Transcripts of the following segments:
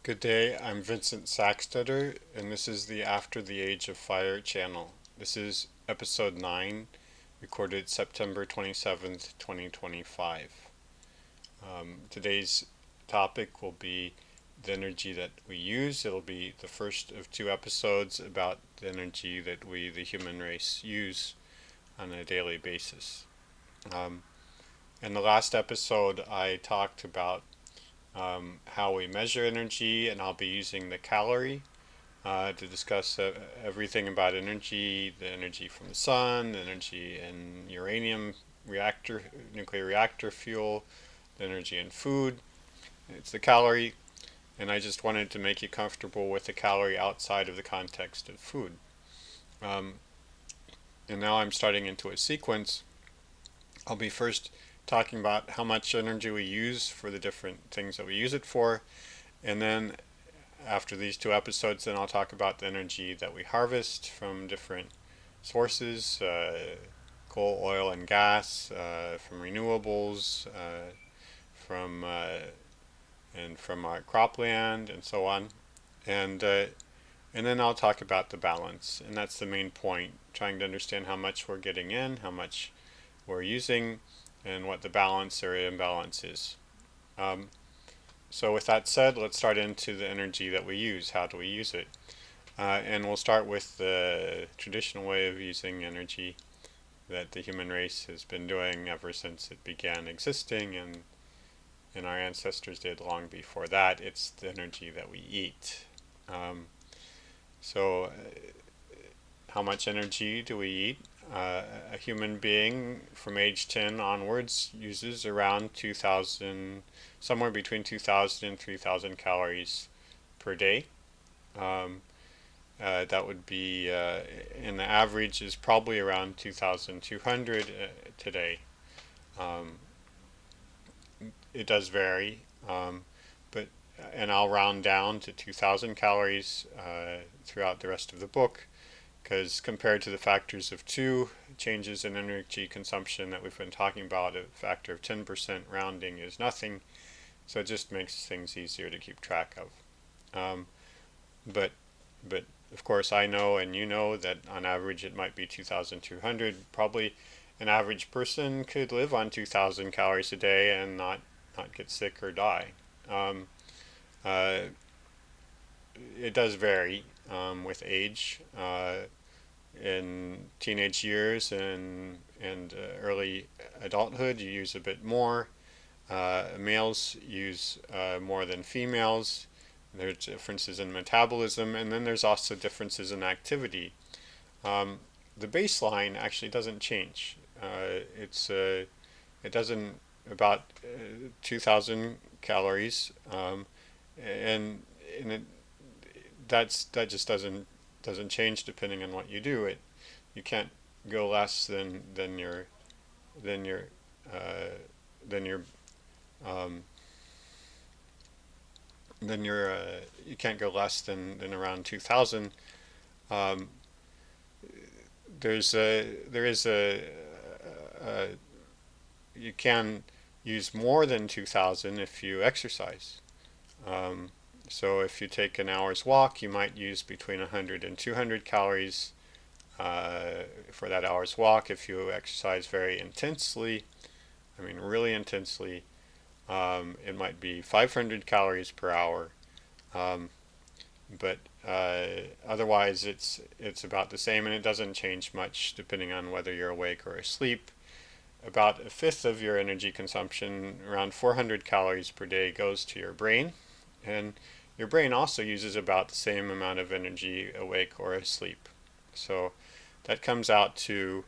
Good day, I'm Vincent Saxtetter, and this is the After the Age of Fire channel. This is episode 9, recorded September 27th, 2025. Today's topic will be the energy that we use. It'll be the first of two episodes about the energy that we, the human race, use on a daily basis. Um, in the last episode, I talked about how we measure energy, and I'll be using the calorie to discuss everything about energy, the energy from the sun, the energy in uranium reactor, nuclear reactor fuel, the energy in food. It's the calorie, and I just wanted to make you comfortable with the calorie outside of the context of food. Um, and now I'm starting into a sequence. I'll be first talking about how much energy we use for the different things that we use it for, and then after these two episodes, then I'll talk about the energy that we harvest from different sources, coal, oil, and gas, from renewables, from and from our cropland, and so on. And and then I'll talk about the balance, and that's the main point: trying to understand how much we're getting in, how much we're using, and what the balance or imbalance is. Um, so with that said, let's start into the energy that we use. How do we use it? And we'll start with the traditional way of using energy that the human race has been doing ever since it began existing, and our ancestors did long before that. It's the energy that we eat. Um, so, how much energy do we eat? A human being from age 10 onwards uses around 2,000, somewhere between 2,000 and 3,000 calories per day. Um, that would be, and the average is probably around 2,200 today. Um, it does vary, but and I'll round down to 2,000 calories throughout the rest of the book, because compared to the factors of two, changes in energy consumption that we've been talking about, a factor of 10% rounding is nothing, so it just makes things easier to keep track of. But but of course I know and you know that on average it might be 2,200. Probably an average person could live on 2,000 calories a day and not get sick or die. Um, uh, it does vary with age. In teenage years and early adulthood, you use a bit more. Males use more than females. There's differences in metabolism, and then there's also differences in activity. Um, the baseline actually doesn't change. It doesn't about 2,000 calories, and and it, that just doesn't change depending on what you do. You can't go less than your uh, than your um, then you can't go less than around 2,000. Um, there is a you can use more than 2,000 if you exercise. Um, so if you take an hour's walk, you might use between 100 and 200 calories for that hour's walk. If you exercise very intensely, I mean really intensely, it might be 500 calories per hour. Um, but otherwise it's about the same, and it doesn't change much depending on whether you're awake or asleep. About a fifth of your energy consumption, around 400 calories per day, goes to your brain, and your brain also uses about the same amount of energy awake or asleep. So that comes out to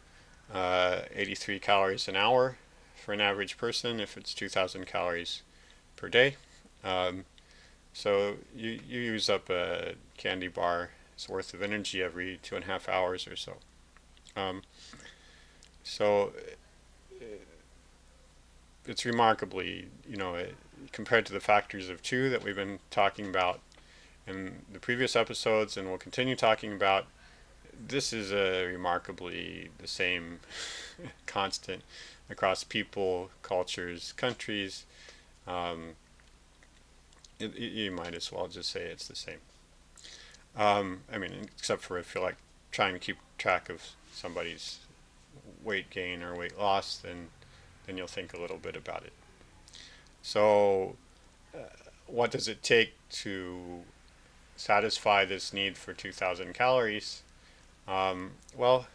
83 calories an hour for an average person if it's 2,000 calories per day. Um, So you use up a candy bar's worth of energy every 2.5 hours or so. Um, so it's remarkably, compared to the factors of two that we've been talking about in the previous episodes and we'll continue talking about, this is a remarkably the same constant across people, cultures, countries. Um, You might as well just say it's the same. I mean, except for if you're like trying to keep track of somebody's weight gain or weight loss, then you'll think a little bit about it. So, what does it take to satisfy this need for 2,000 calories? Well,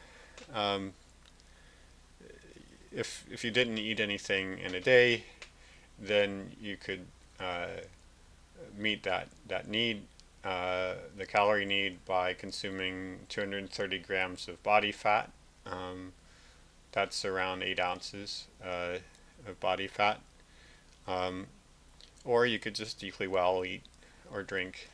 um, if you didn't eat anything in a day, then you could meet that need, the calorie need, by consuming 230 grams of body fat. Um, that's around 8 ounces of body fat. Um, or you could just equally well eat or drink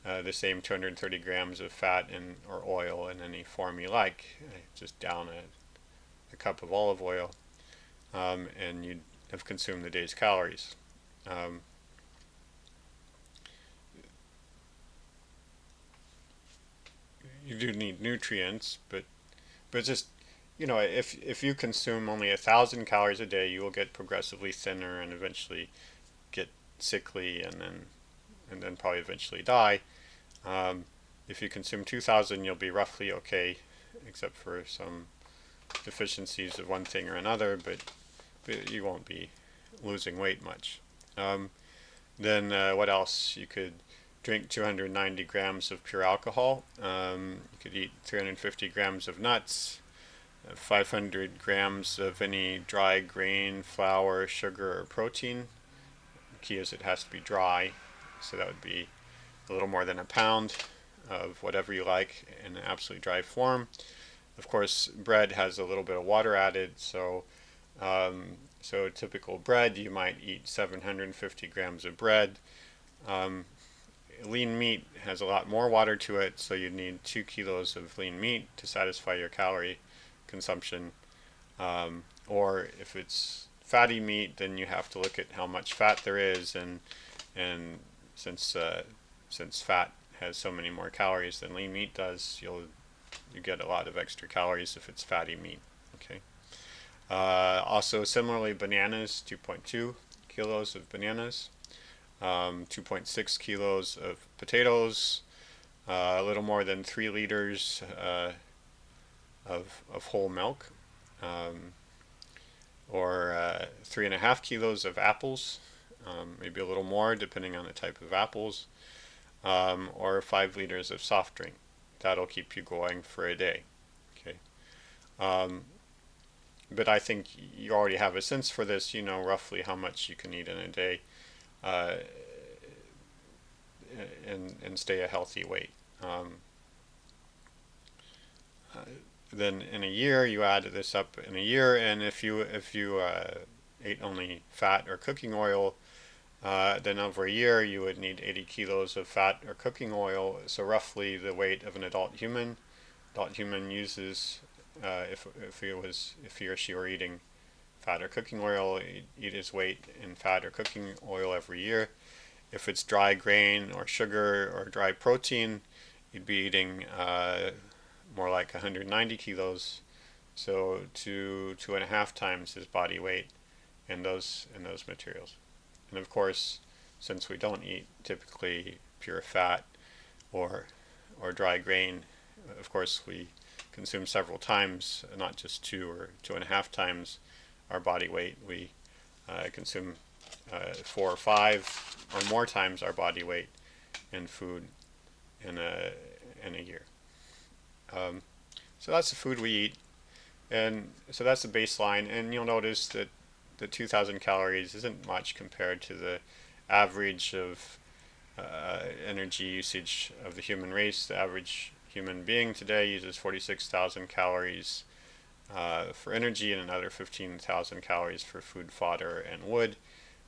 the same 230 grams of fat or oil in any form you like. Just down a cup of olive oil, and you'd have consumed the day's calories. Um, you do need nutrients, but just if you consume only 1,000 calories a day, you will get progressively thinner and eventually get sickly, and then probably eventually die. Um, if you consume 2,000, you'll be roughly okay, except for some deficiencies of one thing or another, but you won't be losing weight much. Um, then what else? You could drink 290 grams of pure alcohol. You could eat 350 grams of nuts, 500 grams of any dry grain, flour, sugar, or protein. The key is it has to be dry, so that would be a little more than a pound of whatever you like in an absolutely dry form. Of course, bread has a little bit of water added, so typical bread, you might eat 750 grams of bread. Um, Lean meat has a lot more water to it, so you need 2 kilos of lean meat to satisfy your calorie consumption. Or if it's fatty meat, then you have to look at how much fat there is, and since fat has so many more calories than lean meat does, you get a lot of extra calories if it's fatty meat. Okay. Also, similarly, bananas, 2.2 kilos of bananas, 2.6 kilos of potatoes, a little more than 3 liters of whole milk, um, or 3.5 kilos of apples, maybe a little more depending on the type of apples, or 5 liters of soft drink. That'll keep you going for a day. Okay. Um, but I think you already have a sense for this. You know roughly how much you can eat in a day, uh, and stay a healthy weight. Um, uh, then in a year, you add this up in a year, and if you ate only fat or cooking oil, then over a year you would need 80 kilos of fat or cooking oil. So roughly the weight of an adult human. Adult human uses, if he or she were eating fat or cooking oil, eat his weight in fat or cooking oil every year. If it's dry grain or sugar or dry protein, you'd be eating more like 190 kilos, so 2.5 times his body weight in those materials. And of course, since we don't eat typically pure fat or dry grain, of course we consume several times, not just 2 or 2.5 times our body weight. We consume 4 or 5 or more times our body weight in food in a year. Um, so that's the food we eat, and so that's the baseline. And you'll notice that the 2,000 calories isn't much compared to the average of energy usage of the human race. The average human being today uses 46,000 calories for energy and another 15,000 calories for food, fodder, and wood.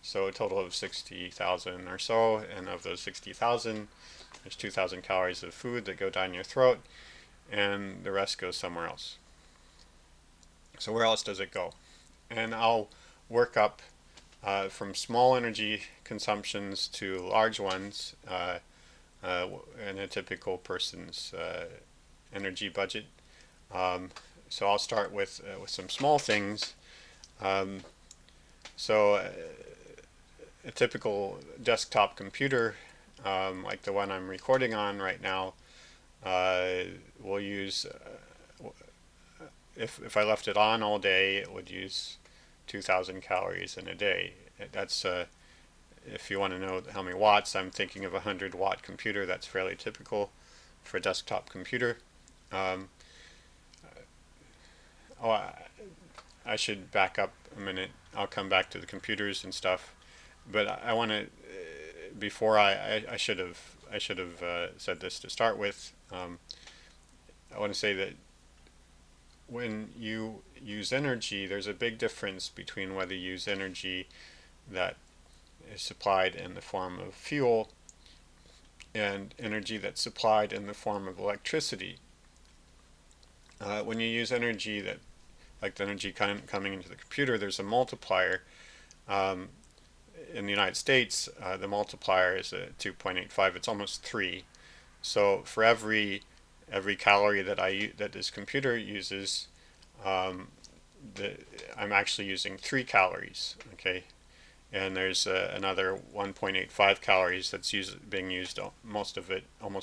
So a total of 60,000 or so, and of those 60,000, there's 2,000 calories of food that go down your throat, and the rest goes somewhere else. So where else does it go? And I'll work up from small energy consumptions to large ones in a typical person's energy budget. So I'll start with some small things. Um, so a typical desktop computer, like the one I'm recording on right now, will use, if I left it on all day, it would use 2,000 calories in a day. That's if you want to know how many watts, I'm thinking of a 100-watt computer. That's fairly typical for a desktop computer. Um, oh, I should back up a minute. I'll come back to the computers and stuff, but I want to before I should have said this to start with. I want to say that when you use energy, there's a big difference between whether you use energy that is supplied in the form of fuel and energy that's supplied in the form of electricity. When you use energy that, like the energy coming into the computer, there's a multiplier. Um, in the United States, the multiplier is a 2.85. It's almost 3. So for every calorie that this computer uses, um, I'm actually using 3 calories. Okay, and there's another 1.85 calories that's being used, almost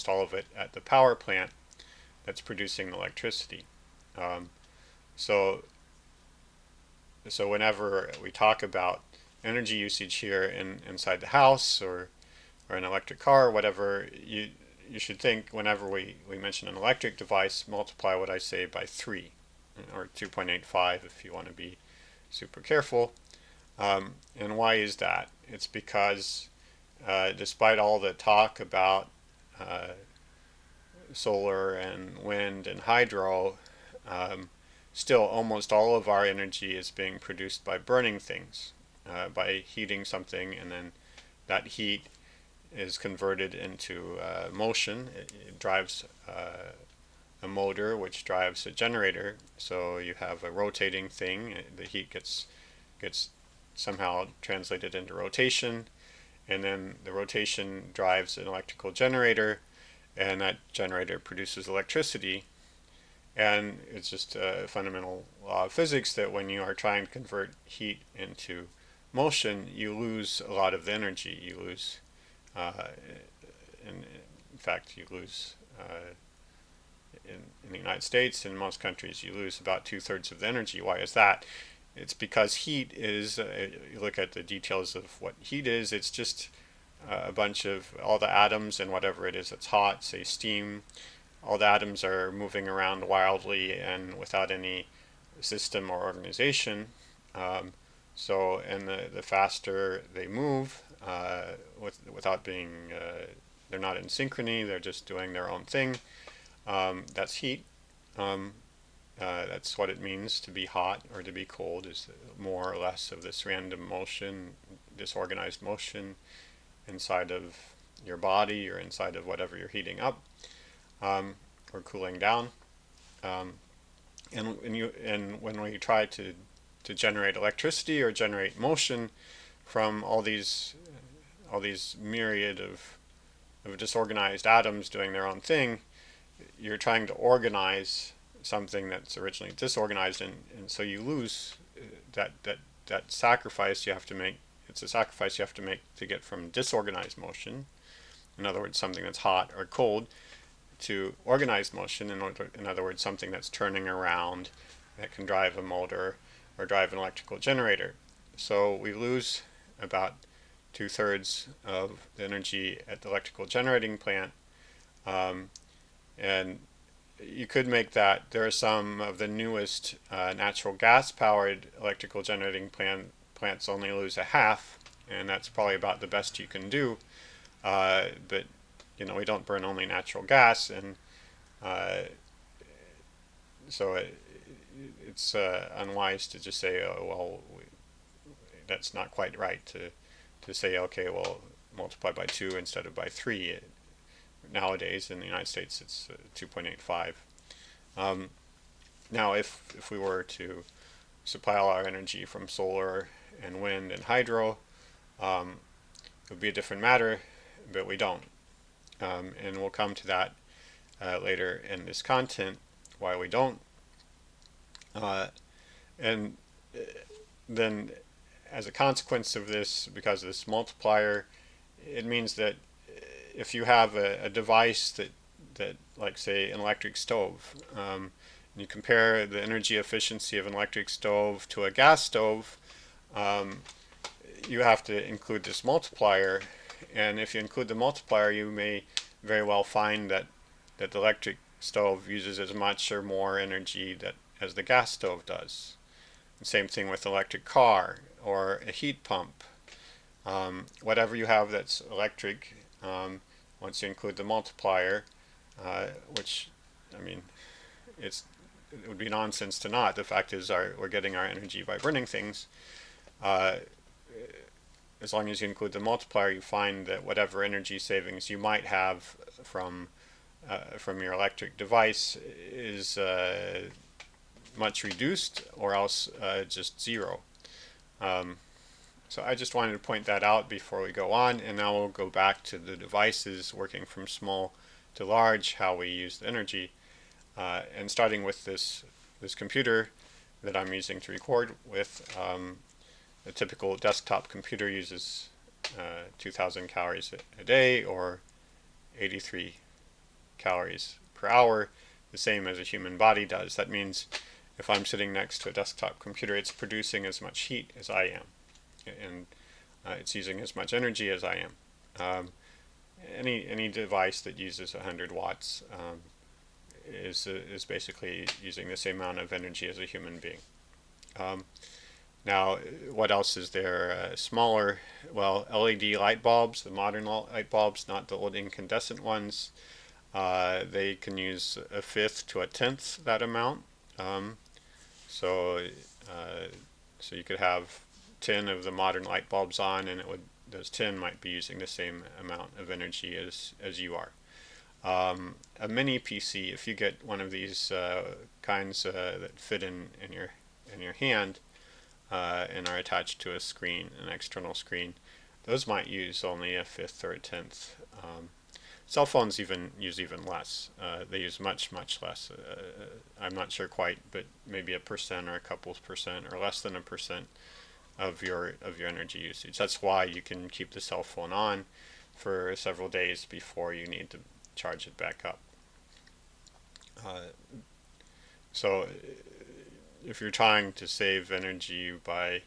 all of it, at the power plant that's producing the electricity. Um, so so whenever we talk about energy usage here inside the house or an electric car, whatever, you should think whenever we mention an electric device, multiply what I say by 3 or 2.85 if you want to be super careful. And why is that? It's because despite all the talk about uh, solar and wind and hydro, um, still almost all of our energy is being produced by burning things, by heating something, and then that heat is converted into motion. It drives a motor, which drives a generator. So you have a rotating thing. The heat gets somehow translated into rotation, and then the rotation drives an electrical generator, and that generator produces electricity. And it's just a fundamental law of physics that when you are trying to convert heat into motion, you lose a lot of the energy. You lose, in fact, you lose in the United States, in most countries, you lose about 2/3 of the energy. Why is that? It's because heat is, you look at the details of what heat is, it's just a bunch of all the atoms and whatever it is that's hot, say steam, all the atoms are moving around wildly and without any system or organization. Um, and the faster they move, without being, they're not in synchrony, they're just doing their own thing. That's heat. Um, that's what it means to be hot or to be cold, is more or less of this random motion, disorganized motion inside of your body or inside of whatever you're heating up, or cooling down. Um, and when we try to generate electricity or generate motion from all these myriad of disorganized atoms doing their own thing, you're trying to organize something that's originally disorganized, and so you lose that sacrifice you have to make. It's a sacrifice you have to make to get from disorganized motion, in other words, something that's hot or cold, to organized motion, in other words, something that's turning around, that can drive a motor or drive an electrical generator. So we lose about 2/3 of the energy at the electrical generating plant. And you could make that, there are some of the newest natural gas powered electrical generating plants only lose a half, and that's probably about the best you can do. But we don't burn only natural gas, and uh, so it's unwise to just say, oh, well, that's not quite right to say, okay, well, multiply by 2 instead of by 3. Nowadays in the United States, it's 2.85. Now, if we were to supply all our energy from solar and wind and hydro, it would be a different matter, but we don't. And we'll come to that later in this content, why we don't. And then as a consequence of this, because of this multiplier, it means that if you have a device that like say an electric stove, you compare the energy efficiency of an electric stove to a gas stove, um, you have to include this multiplier, and if you include the multiplier, you may very well find that the electric stove uses as much or more energy as the gas stove does. And same thing with an electric car or a heat pump. Whatever you have that's electric, once you include the multiplier, which, I mean, it would be nonsense to not. The fact is, we're getting our energy by burning things. Uh, as long as you include the multiplier, you find that whatever energy savings you might have from your electric device is much reduced, or else just zero. Um, so I just wanted to point that out before we go on, and now we'll go back to the devices, working from small to large, how we use the energy, and starting with this computer that I'm using to record with. A typical desktop computer uses 2,000 calories a day, or 83 calories per hour, the same as a human body does. That means if I'm sitting next to a desktop computer, it's producing as much heat as I am, and it's using as much energy as I am. Any device that uses 100 watts is basically using the same amount of energy as a human being. Now, what else is there? Smaller, well, LED light bulbs, the modern light bulbs, not the old incandescent ones. They can use a fifth to a tenth that amount. So, so you could have 10 of the modern light bulbs on, and those 10 might be using the same amount of energy as you are. A mini PC, if you get one of these kinds that fit in your hand, and are attached to a screen, an external screen, those might use only a fifth or a tenth. Cell phones use even less. They use much less. I'm not sure quite, but maybe 1% or a couple percent, or less than 1% of your energy usage. That's why you can keep the cell phone on for several days before you need to charge it back up. So if you're trying to save energy by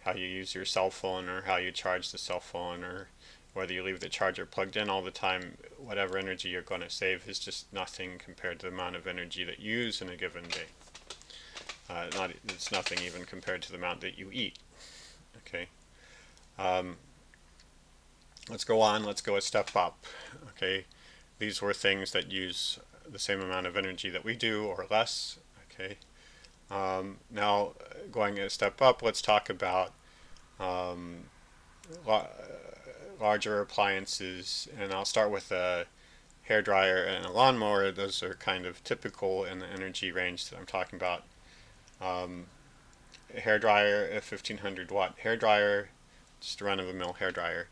how you use your cell phone, or how you charge the cell phone, or whether you leave the charger plugged in all the time, whatever energy you're going to save is just nothing compared to the amount of energy that you use in a given day. It's nothing even compared to the amount that you eat. Okay. Let's go on. Let's go a step up. Okay. These were things that use the same amount of energy that we do, or less. Okay. Now, going a step up, let's talk about larger appliances, and I'll start with a hairdryer and a lawnmower. Those are kind of typical in the energy range that I'm talking about. A hairdryer, a 1500 watt hairdryer, just a run-of-the-mill hairdryer,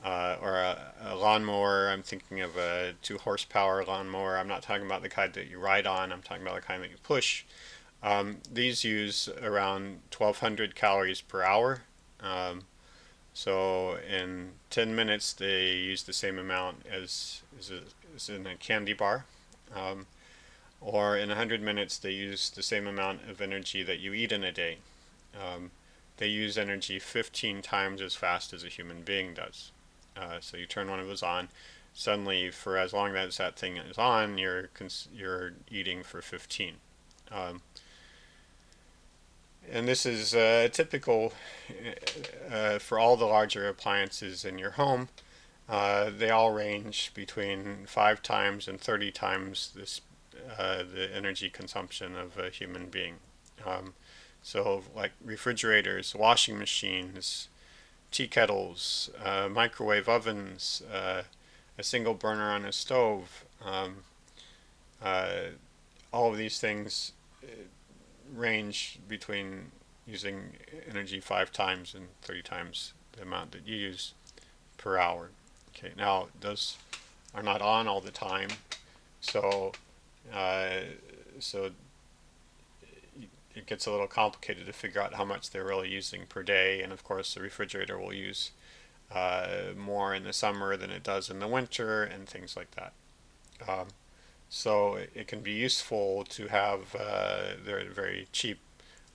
or a lawnmower. I'm thinking of a 2 horsepower lawnmower. I'm not talking about the kind that you ride on. I'm talking about the kind that you push. These use around 1,200 calories per hour. So in 10 minutes, they use the same amount as in a candy bar. Or in 100 minutes, they use the same amount of energy that you eat in a day. They use energy 15 times as fast as a human being does. So you turn one of those on, suddenly, for as long as that thing is on, you're eating for 15. And this is typical for all the larger appliances in your home. They all range between 5 times and 30 times the energy consumption of a human being. So like refrigerators, washing machines, tea kettles, microwave ovens, a single burner on a stove, all of these things range between using energy 5 times and 30 times the amount that you use per hour. Okay, now those are not on all the time, so so it gets a little complicated to figure out how much they're really using per day. And of course, the refrigerator will use more in the summer than it does in the winter, and things like that. Um, so it can be useful to have there are very cheap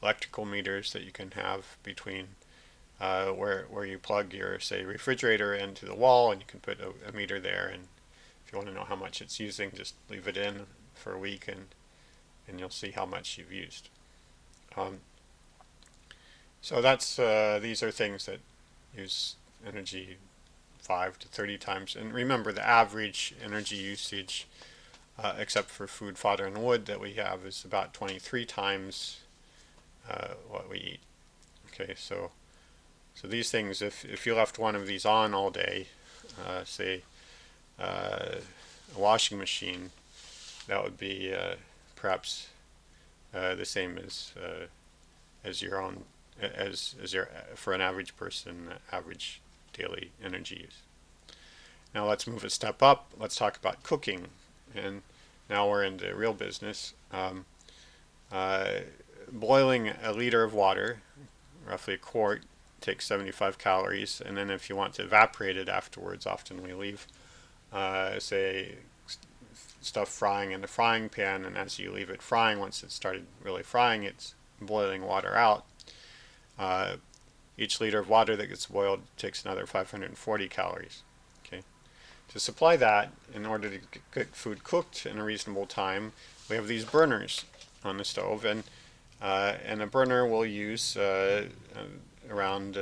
electrical meters that you can have between where you plug your, say, refrigerator into the wall, and you can put a meter there. And if you want to know how much it's using, just leave it in for a week, and you'll see how much you've used. Um, so that's these are things that use energy 5 to 30 times. And remember, the average energy usage, except for food, fodder, and wood, that we have is about 23 times what we eat. Okay, so these things, if you left one of these on all day, say a washing machine, that would be perhaps the same as your own as your for an average person average daily energy use. Now let's move a step up. Let's talk about cooking, and now we're into real business. Uh, Boiling a liter of water, roughly a quart, takes 75 calories, and then if you want to evaporate it afterwards, often we leave, say, stuff frying in the frying pan, and as you leave it frying, once it's started really frying, it's boiling water out. Uh, each liter of water that gets boiled takes another 540 calories. Okay, to supply that, in order to get food cooked in a reasonable time, we have these burners on the stove, and a burner will use around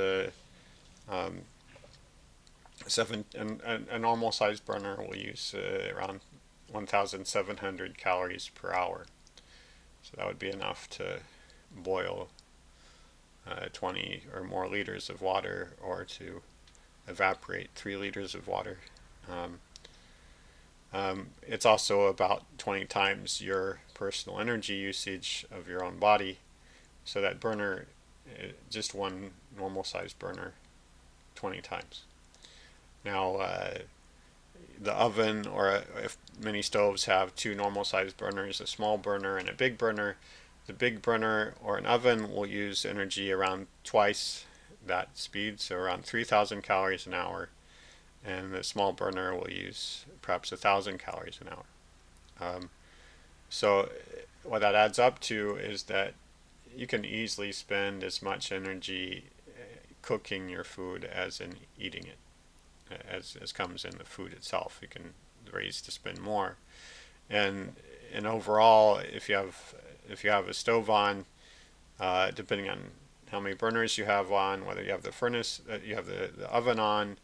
um, a normal sized burner will use around 1,700 calories per hour. So that would be enough to boil 20 or more liters of water, or to evaporate 3 liters of water. Um, it's also about 20 times your personal energy usage of your own body. So that burner, just one normal sized burner, 20 times. Now, the oven, or if many stoves have 2 normal sized burners, a small burner and a big burner, the big burner or an oven will use energy around twice that speed, so around 3,000 calories an hour, and the small burner will use perhaps 1,000 calories an hour. So what that adds up to is that you can easily spend as much energy cooking your food as in eating it, as comes in the food itself. You can raise to spend more, and overall, if you have a stove on, depending on how many burners you have on, whether you have the furnace, you have the oven on,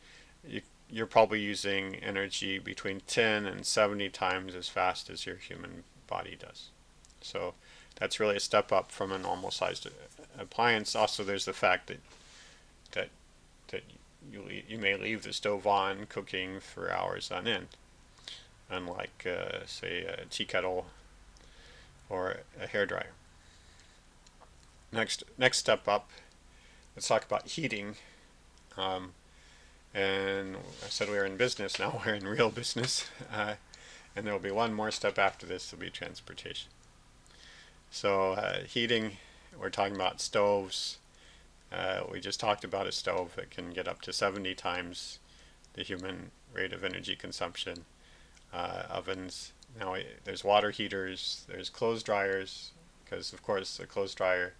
you're probably using energy between 10 and 70 times as fast as your human body does. So that's really a step up from a normal sized appliance. Also, there's the fact that that you may leave the stove on cooking for hours on end, unlike say a tea kettle or a hairdryer. Next step up, let's talk about heating. Um, and I said we were in business. Now we're in real business, and there will be one more step after this. Will be transportation. So heating, we're talking about stoves. We just talked about a stove that can get up to 70 times the human rate of energy consumption. Ovens. Now there's water heaters. There's clothes dryers, because of course the clothes dryer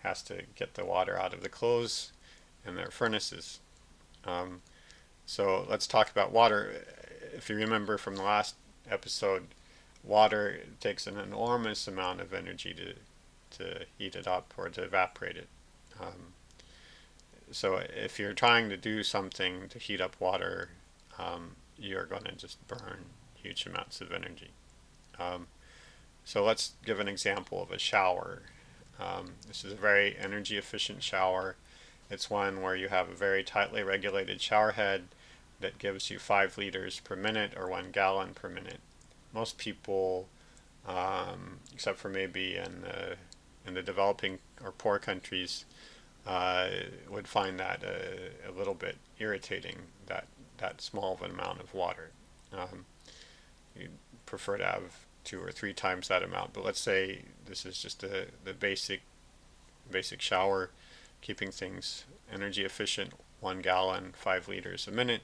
has to get the water out of the clothes, and there are furnaces. So let's talk about water. If you remember from the last episode, water takes an enormous amount of energy to heat it up or to evaporate it. So if you're trying to do something to heat up water, you're going to just burn huge amounts of energy. So let's give an example of a shower. This is a very energy efficient shower. It's one where you have a very tightly regulated shower head that gives you 5 liters per minute, or 1 gallon per minute. Most people, except for maybe in the developing or poor countries, would find that a little bit irritating, that small of an amount of water. You'd prefer to have 2 or 3 times that amount. But let's say this is just the basic shower, keeping things energy efficient, 1 gallon, 5 liters a minute.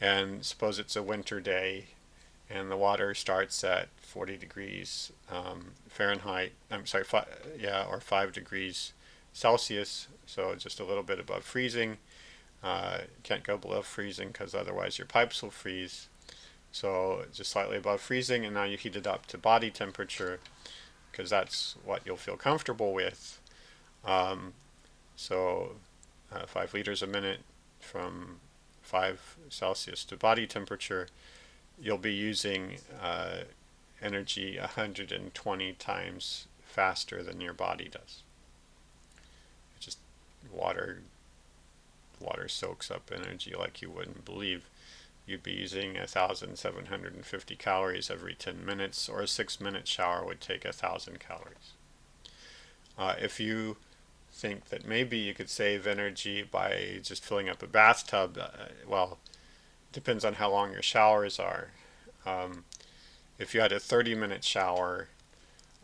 And suppose it's a winter day and the water starts at 40 degrees Fahrenheit, I'm sorry, or 5 degrees Celsius, so just a little bit above freezing. Can't go below freezing because otherwise your pipes will freeze. So just slightly above freezing, and now you heat it up to body temperature because that's what you'll feel comfortable with. So 5 liters a minute from 5 Celsius to body temperature, you'll be using energy 120 times faster than your body does. It's just water soaks up energy like you wouldn't believe. You'd be using 1,750 calories every 10 minutes, or a 6-minute shower would take 1,000 calories. If you think that maybe you could save energy by just filling up a bathtub, well, it depends on how long your showers are. If you had a 30-minute shower,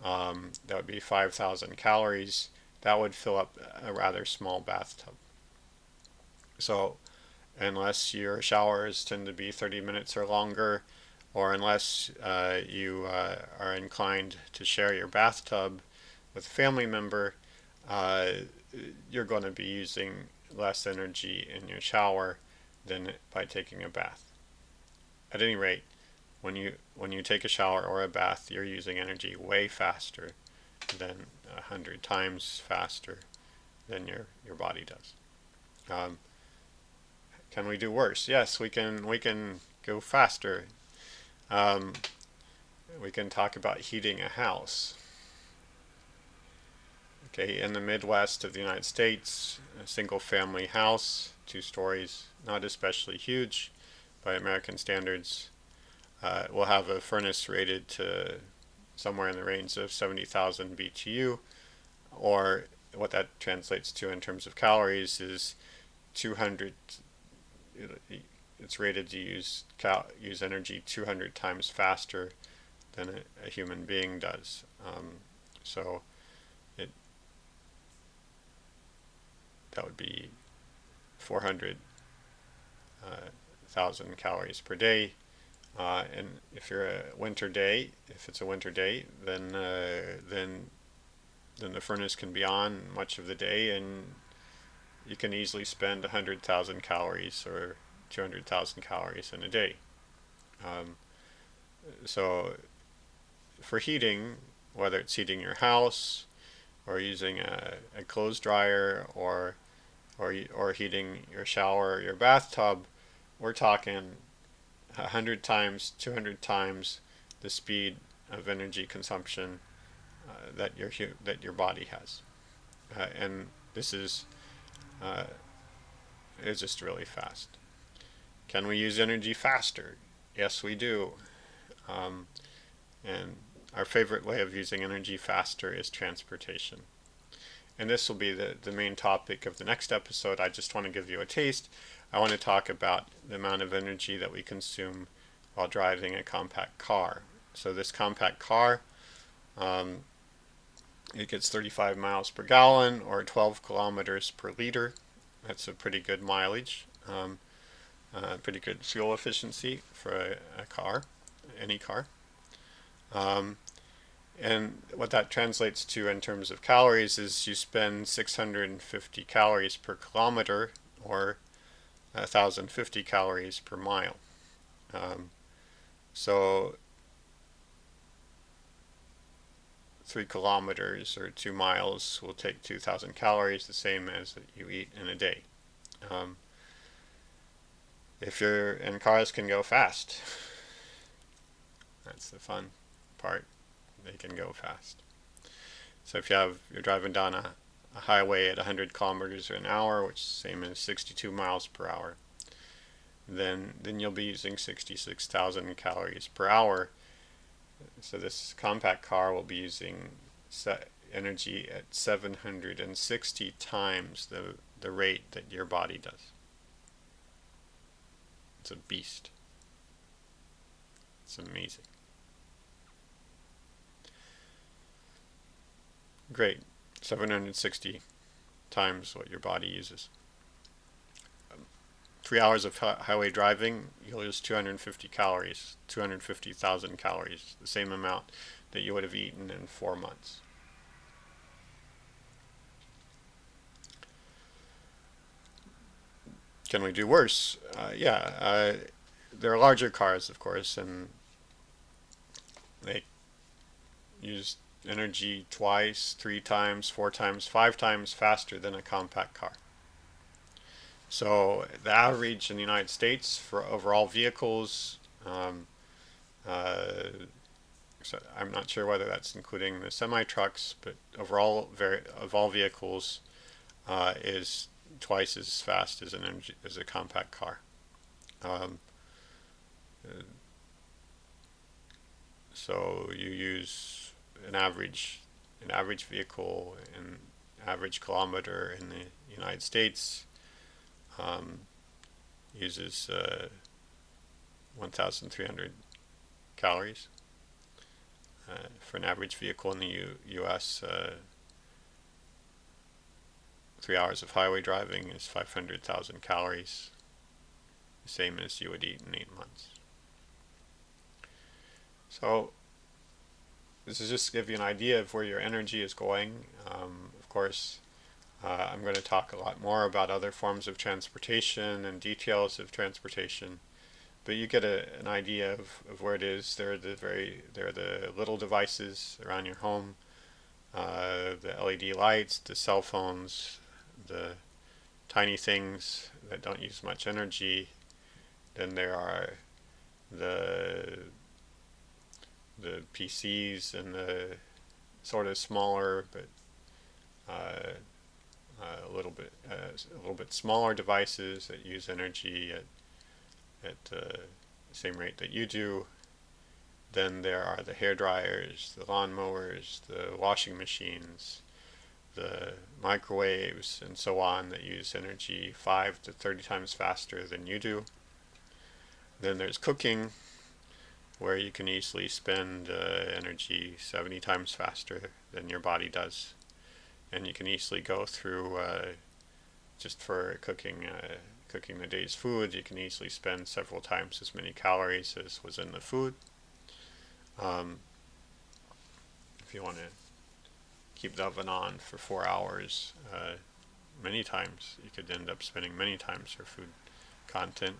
that would be 5,000 calories. That would fill up a rather small bathtub. So unless your showers tend to be 30 minutes or longer, or unless you are inclined to share your bathtub with a family member, you're going to be using less energy in your shower than by taking a bath. At any rate, when you take a shower or a bath, you're using energy way faster than 100 times faster than your body does. Can we do worse? Yes, we can go faster. We can talk about heating a house. Okay, in the Midwest of the United States, a single family house, 2 stories, not especially huge by American standards, will have a furnace rated to somewhere in the range of 70,000 BTU, or what that translates to in terms of calories is 200. It's rated to use energy 200 times faster than a human being does. So that would be 400,000 calories per day. And if it's a winter day, then the furnace can be on much of the day, and you can easily spend 100,000 calories or 200,000 calories in a day. So for heating, whether it's heating your house or using a clothes dryer or heating your shower or your bathtub, we're talking 100 times, 200 times the speed of energy consumption that your body has, and this is just really fast. Can we use energy faster? Yes, we do. And our favorite way of using energy faster is transportation. And this will be the main topic of the next episode. I just want to give you a taste. I want to talk about the amount of energy that we consume while driving a compact car. So this compact car, it gets 35 miles per gallon or 12 kilometers per liter. That's a pretty good mileage, pretty good fuel efficiency for a car, any car. And what that translates to in terms of calories is you spend 650 calories per kilometer, or 1,050 calories per mile. So 3 kilometers or 2 miles will take 2,000 calories, the same as that you eat in a day. And cars can go fast. That's the fun part. They can go fast. So if you're driving down a highway at 100 kilometers an hour, which is the same as 62 miles per hour, then you'll be using 66,000 calories per hour. So this compact car will be using energy at 760 times the rate that your body does. It's a beast. It's amazing. Great. 760 times what your body uses. 3 hours of highway driving, you'll use 250 calories, 250,000 calories, the same amount that you would have eaten in 4 months. Can we do worse? Yeah, there are larger cars, of course, and they use energy twice, 3 times, 4 times, 5 times faster than a compact car. So the average in the United States for overall vehicles, uh, so I'm not sure whether that's including the semi trucks, but overall, of all vehicles, is twice as fast as as a compact car. Um, so you use an average vehicle, an average kilometer in the United States um, uses 1,300 calories. For an average vehicle in the U.S., 3 hours of highway driving is 500,000 calories, the same as you would eat in 8 months. So this is just to give you an idea of where your energy is going. Of course, I'm going to talk a lot more about other forms of transportation and details of transportation, but you get an idea of where it is. There are the little devices around your home, the LED lights, the cell phones, the tiny things that don't use much energy. Then there are the PCs and the sort of smaller but uh, a little bit smaller devices that use energy at the same rate that you do. Then there are the hair dryers, the lawn mowers, the washing machines, the microwaves, and so on that use energy 5 to 30 times faster than you do. Then there's cooking, where you can easily spend energy 70 times faster than your body does. And you can easily go through, just for cooking the day's food, you can easily spend several times as many calories as was in the food. Um, if you want to keep the oven on for 4 hours, many times, you could end up spending many times your food content.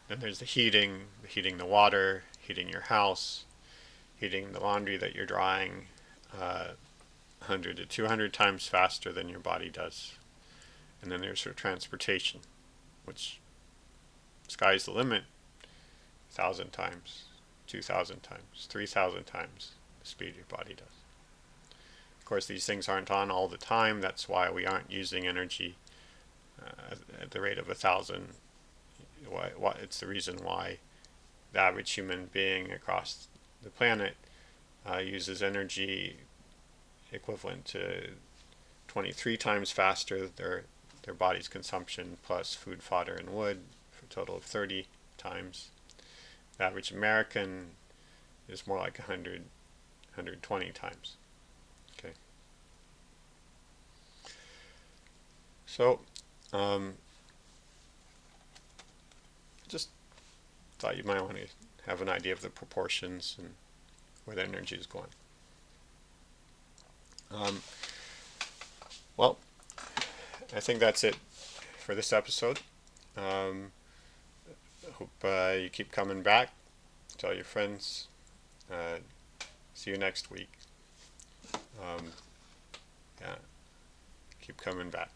Then there's the heating the water, heating your house, heating the laundry that you're drying 100 to 200 times faster than your body does. And then there's your transportation, which sky's the limit, 1,000 times, 2,000 times, 3,000 times the speed your body does. Of course, these things aren't on all the time. That's why we aren't using energy at the rate of 1,000. It's the reason why the average human being across the planet uses energy equivalent to 23 times faster their body's consumption plus food, fodder, and wood, for a total of 30 times. The average American is more like 120 times. Okay. So, just thought you might want to have an idea of the proportions and where the energy is going. Well, I think that's it for this episode. Hope you keep coming back. Tell your friends. See you next week. Yeah, keep coming back.